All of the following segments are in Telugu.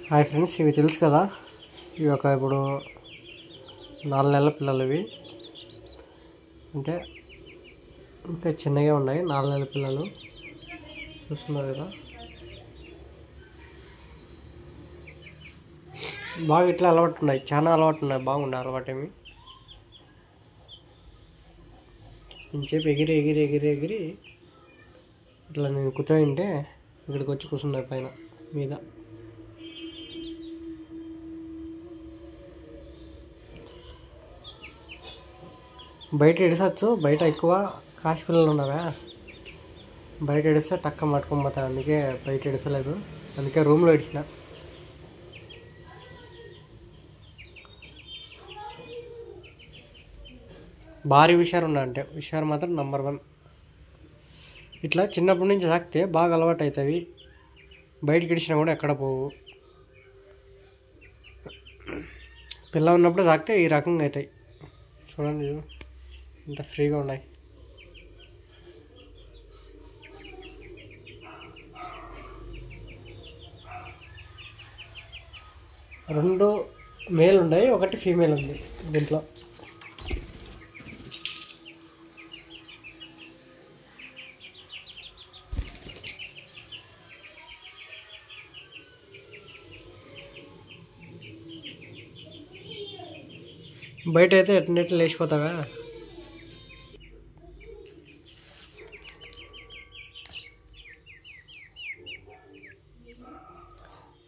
హాయ్ ఫ్రెండ్స్, ఇవి తెలుసు కదా, ఇవి ఇప్పుడు 4 నెలల పిల్లలు. ఇవి అంటే ఇంకా చిన్నగా ఉన్నాయి. 4 నెలల పిల్లలు చూస్తున్నారు కదా. బాగా ఇట్లా అలవాటు ఉన్నాయి, చాలా అలవాటు ఉన్నాయి, బాగుండే అలవాటు. ఏమి ఇంచేపు ఎగిరి ఎగిరి ఎగిరి ఎగిరి ఇట్లా నేను కూర్చోయింటే ఇక్కడికి వచ్చి కూర్చున్నాయి పైన మీద. బయట ఎడిసచ్చు, బయట ఎక్కువ కాశీ పిల్లలు ఉన్నావా, బయట ఎడిస్తే టక్క పట్టుకొని పోతాయి. అందుకే బయట ఎడిసలేదు, అందుకే రూమ్లో ఎడిచిన. భారీ హుషారు ఉన్నా అంటే హుషారు మాత్రం నంబర్ 1. ఇట్లా చిన్నప్పటి నుంచి తాకితే బాగా అలవాటు అవుతాయి. బయటకి ఎడిచినా కూడా ఎక్కడ పోవు. పిల్ల ఉన్నప్పుడు తాకితే ఈ రకంగా అవుతాయి. చూడండి ఇంత ఫ్రీగా ఉన్నాయి. రెండు మేల్ ఉన్నాయి, ఒకటి ఫీమేల్ ఉంది దీంట్లో. బయట అయితే ఎట్లా లేచిపోతావా.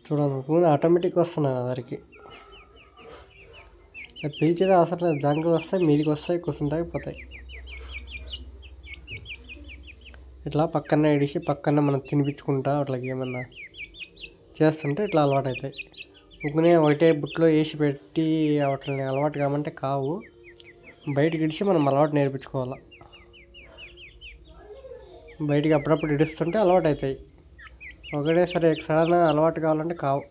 చూడండి ఆటోమేటిక్ వస్తున్నాయి అందరికి. పీల్చేది అవసరం లేదు, దానికి వస్తాయి, మీదికి వస్తాయి, కూర్చుంటాయి, పోతాయి. ఇట్లా పక్కన ఇడిసి పక్కన మనం తినిపించుకుంటా అట్లా ఏమన్నా చేస్తుంటే ఇట్లా అలవాటు అవుతాయి. ఉక్కునే ఒకటే బుట్లో వేసి పెట్టి వాటిని అలవాటు కామంటే కావు. బయటకి ఇడిచి మనం అలవాటు నేర్పించుకోవాలి. బయటికి అప్పుడప్పుడు ఇడుస్తుంటే అలవాటు అవుతాయి. ఒకటే సరే సడన్ అలవాటు కావాలంటే కావు,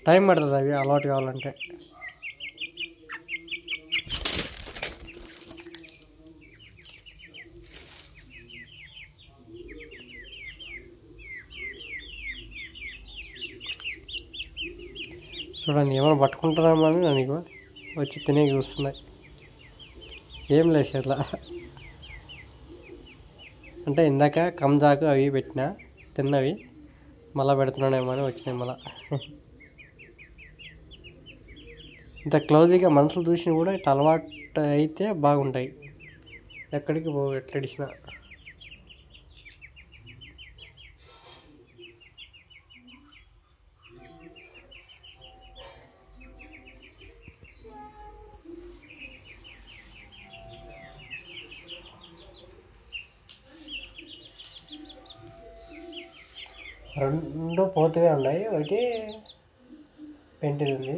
టైం పడుతుంది అవి అలవాటు కావాలంటే. చూడండి ఏమైనా పట్టుకుంటారేమో అని నన్ను వచ్చి తినే చూస్తున్నాయి. ఏం లేదు అట్లా. అంటే ఇందాక కంజాకు అవి పెట్టినా తిన్నవి, మళ్ళీ పెడుతున్నానేమో అని వచ్చినాయి మళ్ళా. ఇంత క్లోజ్గా మనుషులు చూసినా కూడా ఇట్లా అలవాటు అయితే బాగుంటాయి, ఎక్కడికి పో ఎట్లా ఇడిచినా. రెండు పోతుగా ఉన్నాయి, ఒకటి పెంటిది ఉంది.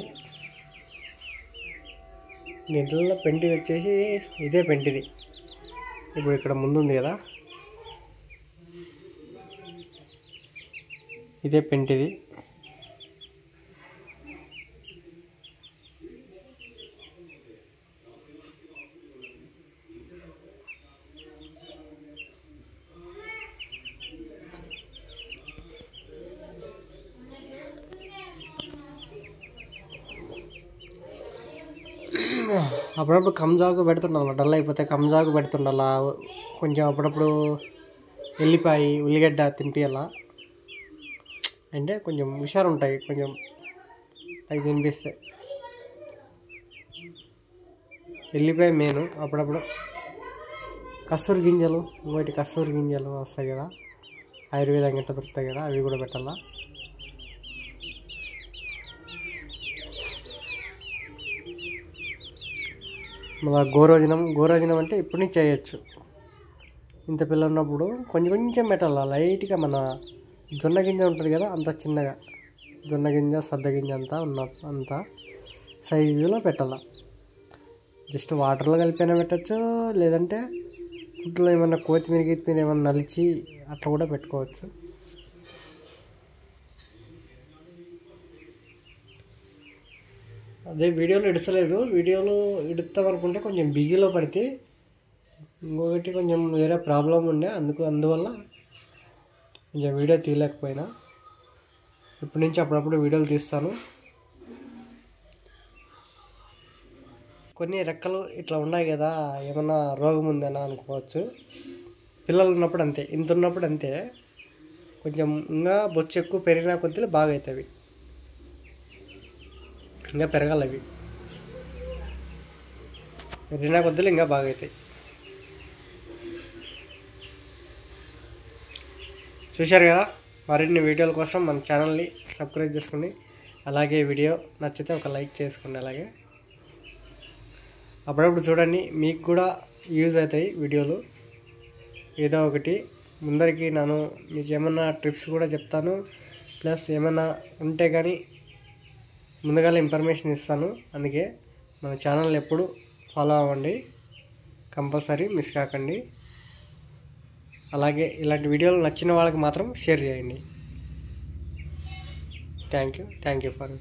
దీంట్లో పెంటి వచ్చేసి ఇదే పెంటిది. ఇప్పుడు ఇక్కడ ముందు ఉంది కదా, ఇదే పెంటిది. అప్పుడప్పుడు కంజాకు పెడుతుండాలి, డల్ అయిపోతే కంజాకు పెడుతుండాల. కొంచెం అప్పుడప్పుడు ఎల్లిపాయ ఉల్లిగడ్డ తినిపించాల, అంటే కొంచెం హుషారు ఉంటాయి. కొంచెం అవి తినిపిస్తే ఎల్లిపాయ మెయిన్. అప్పుడప్పుడు కస్తూరి గింజలు, ఇంకోటి కస్తూరి గింజలు వస్తాయి కదా, ఆయుర్వేదం గట్ట దొరుకుతాయి కదా, అవి కూడా పెట్టాలా. మళ్ళీ గోరోజనం అంటే ఇప్పటి నుంచి చేయొచ్చు. ఇంత పిల్ల ఉన్నప్పుడు కొంచెం కొంచెం పెట్టాలి లైట్గా. మన జొన్న గింజ ఉంటుంది కదా, అంత చిన్నగా జొన్న గింజ సద్ద గింజ అంత సైజులో పెట్టాలి. జస్ట్ వాటర్లో కలిపైనా పెట్టచ్చు, లేదంటే ఫుడ్లో ఏమన్నా కొత్తిమీర ఏమన్నా నలిచి అట్లా కూడా పెట్టుకోవచ్చు. అదే వీడియోలో ఇడసలేదు, వీడియోలో ఇడుతామనుకుంటే కొంచెం బిజీలో పడితే, ఇంకొకటి కొంచెం వేరే ప్రాబ్లం ఉండే అందువల్ల కొంచెం వీడియో తీయలేకపోయినా. ఇప్పటి నుంచి అప్పుడప్పుడు వీడియోలు తీస్తాను. కొన్ని రెక్కలు ఇట్లా ఉన్నాయి కదా, ఏమన్నా రోగం ఉందేనా అనుకోవచ్చు. పిల్లలు ఉన్నప్పుడు అంతే, ఇంత ఉన్నప్పుడు అంతే. కొంచెం ఇంకా బొచ్చు ఎక్కువ పెరిగినా కొద్దిగా బాగా అవుతాయి, ఇంకా పెరగాలి. అవి పెరిగినా కొద్దిగా ఇంకా బాగా అవుతాయి. చూశారు కదా, మరిన్ని వీడియోల కోసం మన ఛానల్ని సబ్స్క్రైబ్ చేసుకోండి. అలాగే వీడియో నచ్చితే ఒక లైక్ చేసుకోండి. అలాగే అప్పుడప్పుడు చూడండి, మీకు కూడా యూజ్ అవుతాయి వీడియోలు ఏదో ఒకటి. ముందరికి నేను మీకు ఏమన్నా ట్రిప్స్ కూడా చెప్తాను, ప్లస్ ఏమన్నా ఉంటే కానీ ముందుగా ఇన్ఫర్మేషన్ ఇస్తాను. అందుకే మన ఛానల్ ఎప్పుడు ఫాలో అవ్వండి, కంపల్సరీ మిస్ కాకండి. అలాగే ఇలాంటి వీడియోలు నచ్చిన వాళ్ళకి మాత్రం షేర్ చేయండి. Thank you for